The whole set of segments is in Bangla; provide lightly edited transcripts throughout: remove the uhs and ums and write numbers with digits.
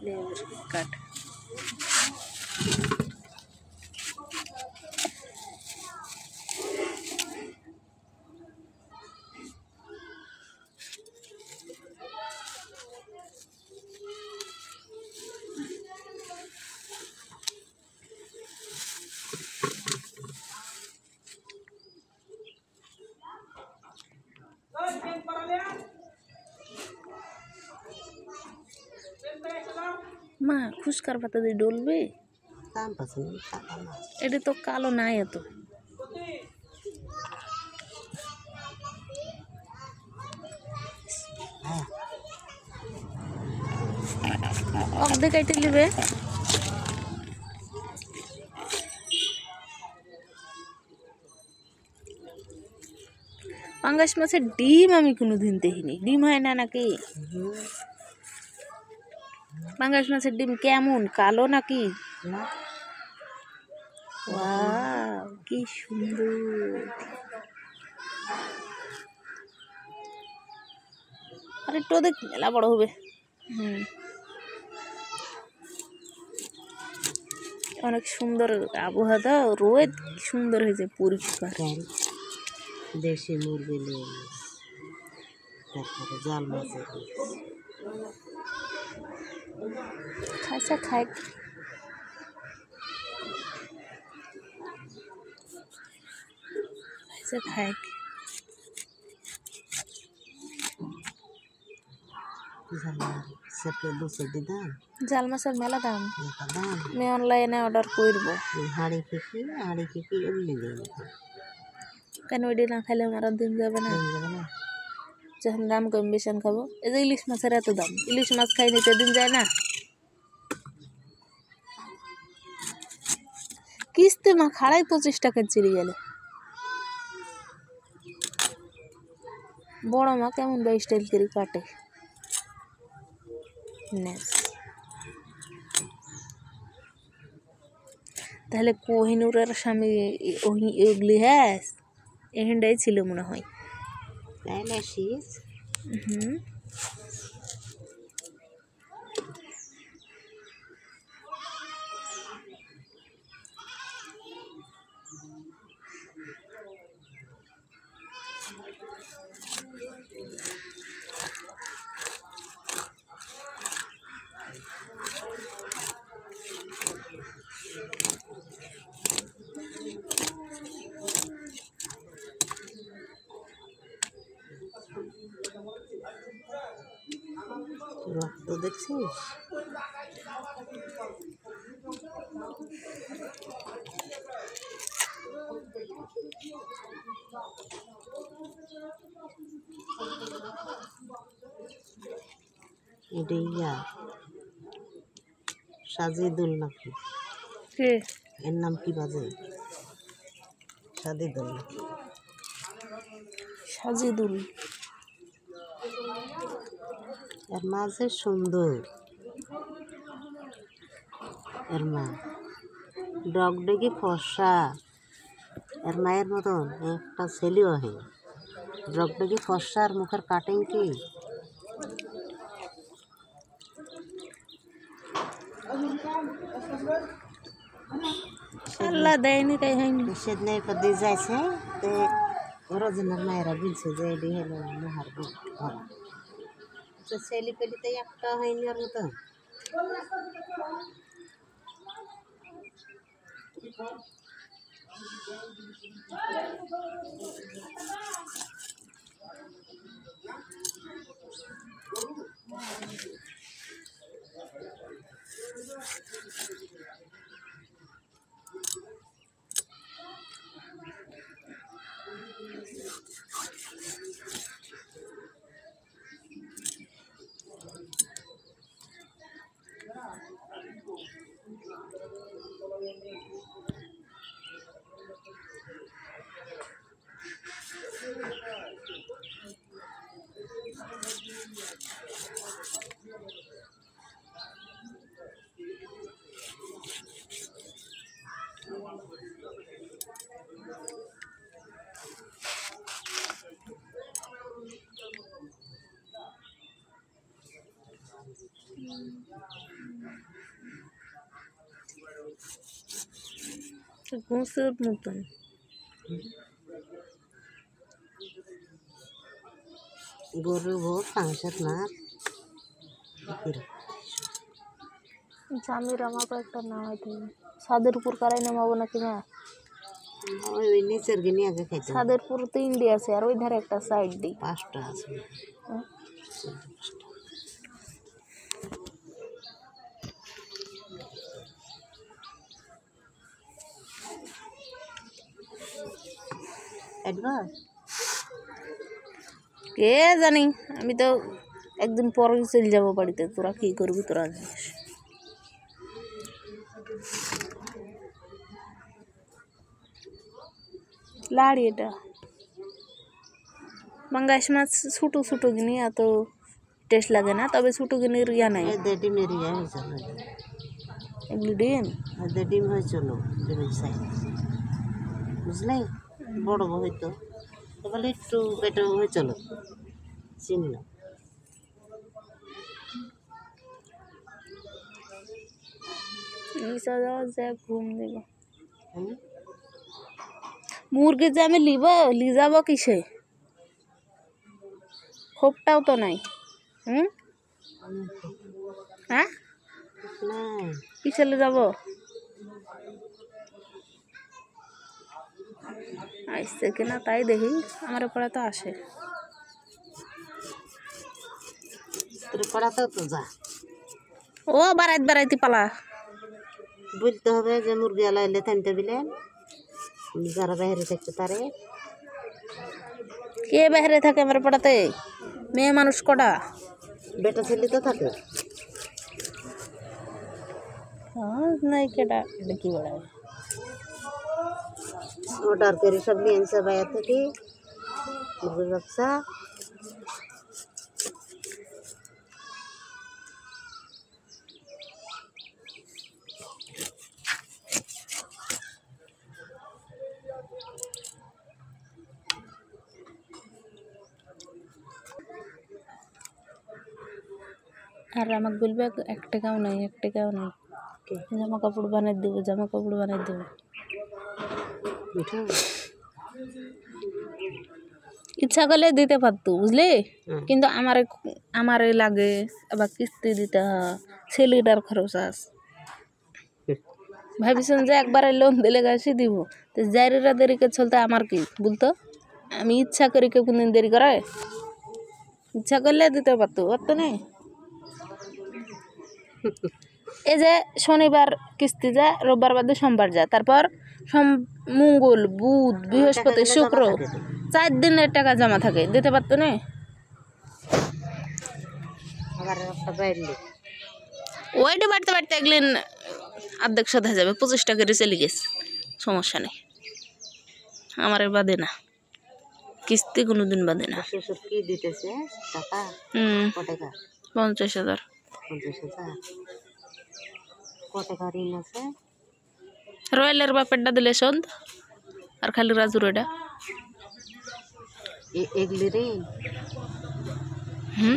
लेबर काट মা খুশ কার পাতা দিয়ে ডলবে এটা তো কালো নাই এত অর্ধেক কাইটে নেবে পাঙ্গাস মাছের ডিম আমি কোনোদিন দেখিনি ডিম হয় না নাকি পাঙ্গাস মাছের ডিম কেমন কালো নাকি ওয়াও কি সুন্দর আরে তো দেখ মেলা বড় হবে অনেক সুন্দর আবহাওয়া রোদ সুন্দর হয়েছে পরিষ্কার দেশি মুরগি নিয়ে তারপরে জাল মাছের খাইছা খাই খাইছা খাই জাল মাছের মেলা দাম আমি অনলাইনে অর্ডার করবো হাঁড়ি ফিকি এমনি কেন ওইটা না খাইলে আমার দিন যাবে না যখন দাম কম বেশি খাবো এই যে ইলিশ মাছের এত দাম ইলিশ মাছ খাই নিতে দিন যায় না কিস্তি মা খাড়াই 25 টাকা চিড়ে গেলে বড় মা কেমন বা স্টাইল করে কাটে তাহলে কোহিনুরের স্বামী ওগুলি হ্যাঁ এহেন্ডাই ছিল মনে হয় রক্ত দেখছিস এটা সাজিদুল নাকি এর নাম কি বাজে সাজিদুল সাজিদুল এর মাঝে সুন্দর এর মা ডগডগি ফর্সা এর মায়ের মতন একটা ছেলেও হয় ডগডগি ফর্সা আর মুখের কাটিং কি আল্লাহ দেয়নি তাই হয়নি সেদিন একটা দিয়ে যাইছে তো রজনের মায়েরা বলছে যে এটি হলো মহার ধরা ছেলে পেলিতে একটা হয়নি ওর মতো ঘুষের মতন গরু ভোট পাঁচের না জামির আমাকে একটা নামাই দিবি ছাদের উপর কারাই নামাবো নাকি মা ওই নিচের গিনি আগে খাইতে ছাদের উপর 3টি আছে আর ওই ধারে একটা সাইড দিই 5টা আছে অ্যাডভান্স কে জানি আমি তো একদিন পরে চলে যাবো বাড়িতে তোরা কি করবি তোরা জানিস লাড়ি এটা পাঙ্গাস মাছ ছোটো ছোটো কিনি এত টেস্ট লাগে না তবে ছোটো কিনির ইয়া নাই ডিমের ইয়ে হয়েছিল এগুলি ডিম ডিম হয়েছিল ডিমের সাইজ বুঝলে বড় হইতো তাহলে একটু পেটে হয়েছিল চিনল নিচা যাওয়া যায় ঘুম দেব মুরগি যে আমি লি যাব কিসে খোপটাও তো নাই হ্যাঁ কিসে যাব আসছে কিনা তাই দেখি আমার পড়া তো আসে তোর পড়াতে তো যা ও বাড়াইতে পালা বলতে হবে যে মুরগি আলা এলে থামতে দিলেন যারা বাইরে থাকতে পারে কে বাইরে থাকে আমার পড়াতে মেয়ে মানুষ কটা বেটা ছেলে তো থাকে নাই কেটা দেখি বেড়ায় অর্ডার করে সব নিয়ে আনছে বাইরে থেকে মুরগির ব্যবসা আর আমাকে বলবে 1 টাকাও নাই জামা কাপড় বানাই দেবো ইচ্ছা করলে দিতে পারতো বুঝলি কিন্তু আমারে লাগে আবার কিস্তি দিতে হয় ছেলেটার খরচ আছে ভাবিছেন যে একবারে লোন দিলে গাছি দিব তো জারিরা দেরিকে চলতে আমার কি বলতো আমি ইচ্ছা করি কেউ কোনদিন দেরি করায় ইচ্ছা করলে দিতে পারতো নেই এই যে শনিবার কিস্তি যায় রোববার বাদে সোমবার যায় তারপর মঙ্গল বুধ বৃহস্পতি শুক্র 4 দিনের টাকা জমা থাকে দিতে পারতো না ওইটা বাড়তে একদিন অর্ধেক শোধ হয়ে যাবে 25 টাকা চলে গেছে সমস্যা নেই আমার বাদে না কিস্তি কোনোদিন বাদে না কি দিতেছে টাকা 50,000 রয়্যালের বাপেরটা দিলে শোধ আর খালি রাজুর এটা এগুলি রে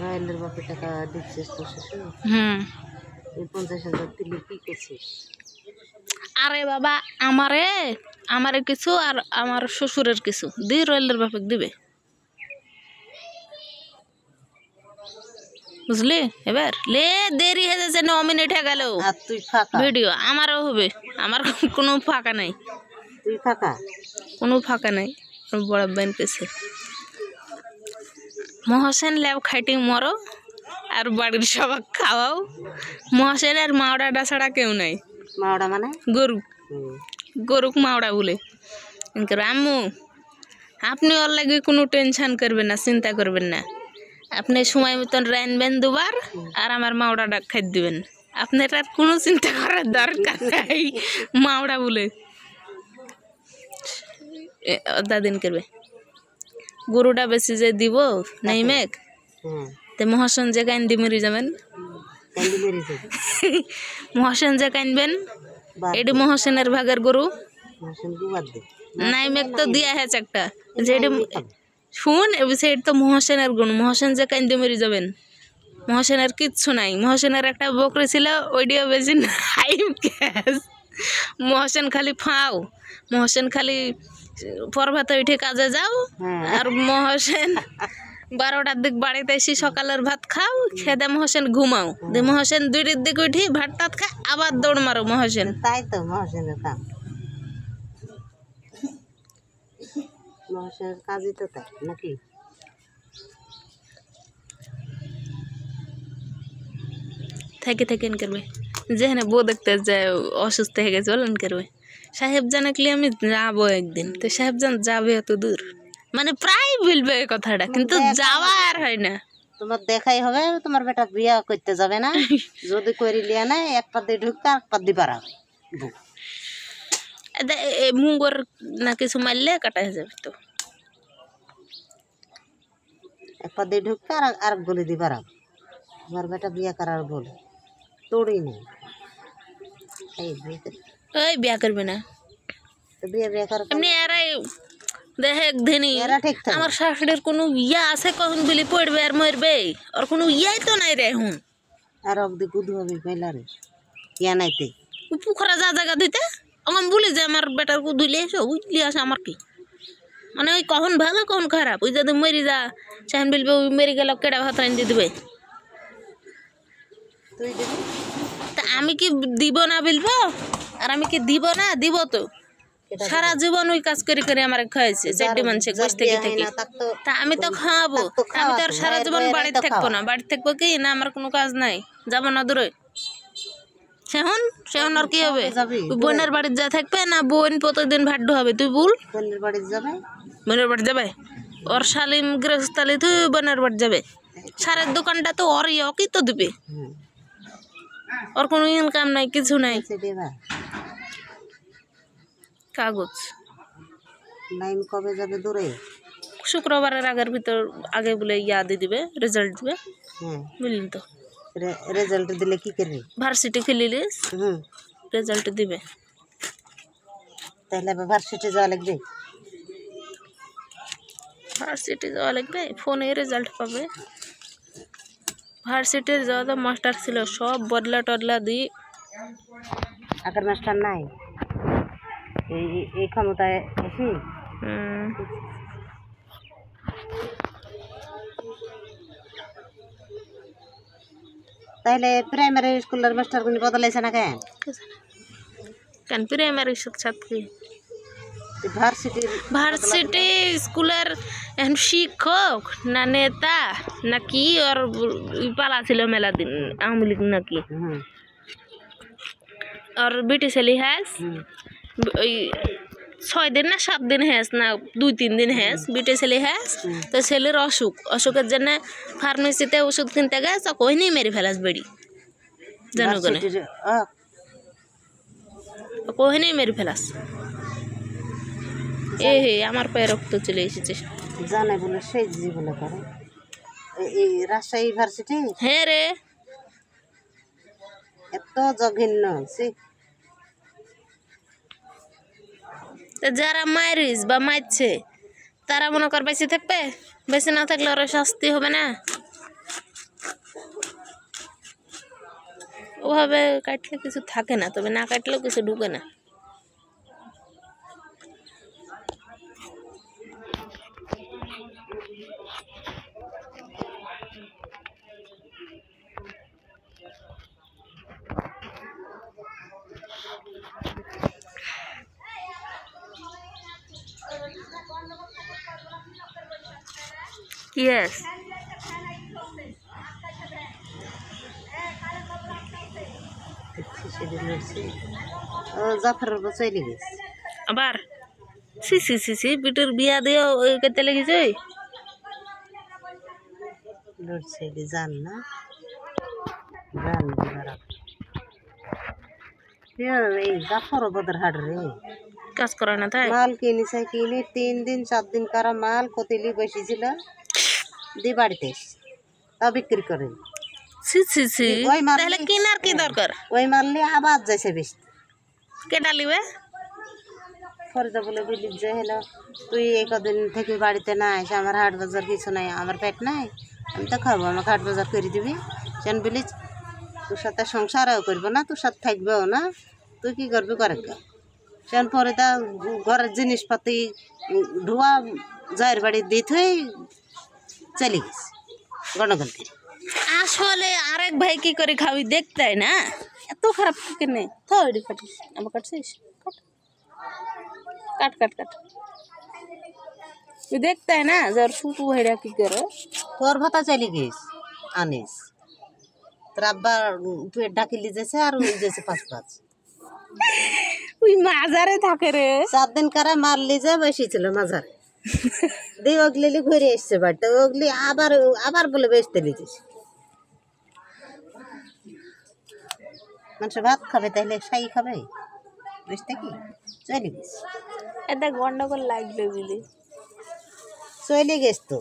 রয়্যালের বাপের টাকা দিচ্ছিস তো শ্বশুর এই 50,000 দিলে কি করছিস আরে বাবা আমারে কিছু আর আমার শ্বশুরের কিছু দি রয়্যালের বাপে দিবে বুঝলি এবার লে দেরি হয়ে যাচ্ছে 9 মিনিট হয়ে গেল আর তুই ফাঁকা ভিডিও আমারও হবে আমার কোনো ফাঁকা নাই তুই ফাঁকা কোনো ফাঁকা নাই বড় বেন পেছে মহসেন ল্যাব খাইটি মরো আর বাড়ির সবাই খাওয়াও মহসেনের মাওড়াটা ছাড়া কেউ নাই মাওড়া মানে গরুক মাওড়া বলে আম্মু আপনি ওর লাগে কোনো টেনশন করবেন না চিন্তা করবেন না আপনি সময় মতন রানবেন দুবার আর আমার মাওড়াটা খাই দিবেন আপনার আর কোনো চিন্তা করার দরকার নাই মাওড়া বলে দাদিন করবে গরুটা বেশি যে দিব নাই মেঘ তে মহাসন যে কান্দি মরি যাবেন মহাসন যে কানবেন এটি মহাসেনের ভাগের গরু নাই মেঘ তো দিয়া হয়েছে একটা যেটি শুন সেটা তো মহাসেনের গুণ মহাসেন যে কান্দি মরি যাবেন মহসেনের কিচ্ছু নাই। মহসেনের একটা বকরি ছিল, ওইটিও বেশি নাই গ্যাস। মহসেন খালি ফাও, মহসেন খালি পর্বতে উঠে কাজে যাও, আর মহসেন 12টার দিক বাড়িতে এসে সকালের ভাত খাও, খেদে মহসেন ঘুমাও, দিয়ে মহসেন 2টার দিক উঠি ভাত টাত খায় আবার দৌড় মারো মহসেন। তাই তো মহাসেনের কাম, মহাসেনের কাজই তো তাই নাকি? থেকে থেকে করবে, যেখানে বউ দেখতে যায় অসুস্থ হয়ে গেছে বলেন করবে, সাহেব জানে কি আমি যাবো একদিন, তো সাহেব জান যাবে এত দূর, মানে প্রায় বলবে এই কথাটা, কিন্তু যাওয়া আর হয় না। তোমার দেখাই হবে, তোমার বেটা বিয়া করতে যাবে না, যদি করি লিয়া না এক পা দিয়ে ঢুকতে এক পা দিয়ে বাড়াবে, মুগর না কিছু মারলে কাটা হয়ে যাবে, তো এক পা দিয়ে ঢুকতে আর আর গলি দিয়ে বাড়াবে। তোমার বেটা বিয়া করার বলে তোড়ই নেই, ওই বিয়া করবে না, বিয়ে বিয়ে করার এমনি এরাই দেখে ধেনি। এরা ঠিক থাকে। আমার শাশুড়ির কোনো ইয়া আছে কখন বিলি পড়বে আর মরবে, আর কোনো ইয়াই তো নাই রে এখন। আর অবধি গুধু হবে মেলারে ইয়া নাইতে পুকুরে যা জায়গা ধুইতে আমার বলি যে আমার বেটার কু ধুইলে এসো, উঠলি আসে আমার কি, মানে ওই কখন ভালো কখন খারাপ, ওই যদি মরি যা চাহিন বলবে ওই মরে গেল কেডা ভাত আনি দিয়ে দেবে, তুই দিবি তা আমি কি দিব না বলবো, আর আমি কি দিব না, দিব তো। সারা জীবন ওই কাজ করে করে আমার খাইছে 4টি মানুষ বসে থেকে থেকে, তা আমি তো খাওয়াবো, আমি তো আর সারা জীবন বাড়িতে থাকবো না, বাড়িতে থাকবো কি না, আমার কোনো কাজ নাই, যাবো না দূরে। সেহন সেহন আর কি হবে, বোনের বাড়িতে যা থাকবে না, বোন প্রতিদিন ভাত হবে, তুই বল বোনের বাড়ি যাবে, বোনের বাড়ি যাবে, ওর শালিম গৃহস্থালি তুই বোনের বাড়ি যাবে, সারের দোকানটা তো ওর ইয়কি তো দিবে, ওর কোনো ইনকাম নাই কিছু নাই, কাগজ লাইন কবে যাবে দূরে, শুক্রবারের আগের ভিতর আগে বলে ইয়া দিয়ে দিবে, রেজাল্ট দিবে, বুঝলেন তো। রেজাল্ট দিলে কি করবি, ভার্সিটি খেলিলিস রেজাল্ট দিবে, তাহলে ভার্সিটি যাওয়া লাগবে, ভার্সিটি যাওয়া লাগবে, ফোনে রেজাল্ট পাবে। ভার্সিটির যাওয়া তো মাস্টার ছিল সব বদলা টদলা দিয়ে, আগের মাস্টার নাই এই ক্ষমতায় এসি। তাহলে প্রাইমারি স্কুলের মাস্টার গুলি বদলাইছে না কেন, কেন প্রাইমারি ছাত্রী ভার্সিটি স্কুলের এখন শিক্ষক না নেতা নাকি, ওর পালা ছিল মেলা দিন আওয়ামী লীগ নাকি, আর বিটি ছেলে হ্যাস ওই 6 দিন না 7 দিন হ্যাস না 2-3 দিন হ্যাস, বিটি ছেলে হ্যাস, তো ছেলের অসুখের জন্য ফার্মেসিতে ওষুধ কিনতে গেছে, কইনি মেরে ফেলাস বেড়ি জনগণে, কইনি মেরে ফেলাস, হে আমার পায়ে রক্ত চলে এসেছে, জানে বলে সেই বলে করে এই রাজশাহী ইউনিভার্সিটি, হ্যাঁ রে এত জঘন্য, যারা মারিস বা মারছে তারা মনে কর বেঁচে থাকবে, বেঁচে না থাকলে ওরা শাস্তি হবে না, ওভাবে কাটলে কিছু থাকে না, তবে না কাটলেও কিছু ঢুকে না। Yes. জাফরের চলে গেছে আবার, সি বিটুর বিয়া দিয়ে ওই করতে লেগেছে, জান না জান এই জাফর বদর হাট রে কাজ করে না, তাই মাল কিনেছে, কিনে 3 দিন 4 দিন কারা মাল কতিলি বসেছিল দিয়ে বাড়িতে তা বিক্রি করে, তাহলে কিনার কি দরকার, ওই মাল নিয়ে আবার যাইছে বেশি, কেটা লিবে ফরিদা বলে বলি যে হলো তুই এই কদিন থেকে বাড়িতে না এসে আমার হাট বাজার কিছু নাই, আমার পেট নাই, আমি তো খাবো, আমাকে হাট বাজার করে দিবি। সেন বলি তোর সাথে সংসারও করবো না, তোর সাথে থাকবেও না, তুই কী করবি করে গা। সেন পরে তা ঘরের জিনিসপাতি ধোয়া জয়ের বাড়ি দিতে হয়ে চলে গেছে গণগণ করে। আসলে আরেক ভাই কি করে খাবি দেখতে না, এত খারাপ কেনে থরি কাটিস আমার কাটছিস কাট কাট কাট কাট তুই দেখতে না যার শুটু ভাইরা কি করে তোর ভাতা চলে গেছ আনিস, তোর আব্বা পেট ডাকিলি যেছে আর ওই যেছে 5-5 ওই মাজারে থাকে রে 4 দিন কারা মারলি যে বেশি ছিল মাজারে দিয়ে ওগলি ঘুরে এসছে বাড়িতে, ওগলি আবার আবার বলে বেচতে লিজিস। মানুষ ভাত খাবে তাহলে সাই খাবে, বুঝতে কি চলে গেছে, এটা গন্ডগোল লাগবে বুঝলি চলে গেছ তো।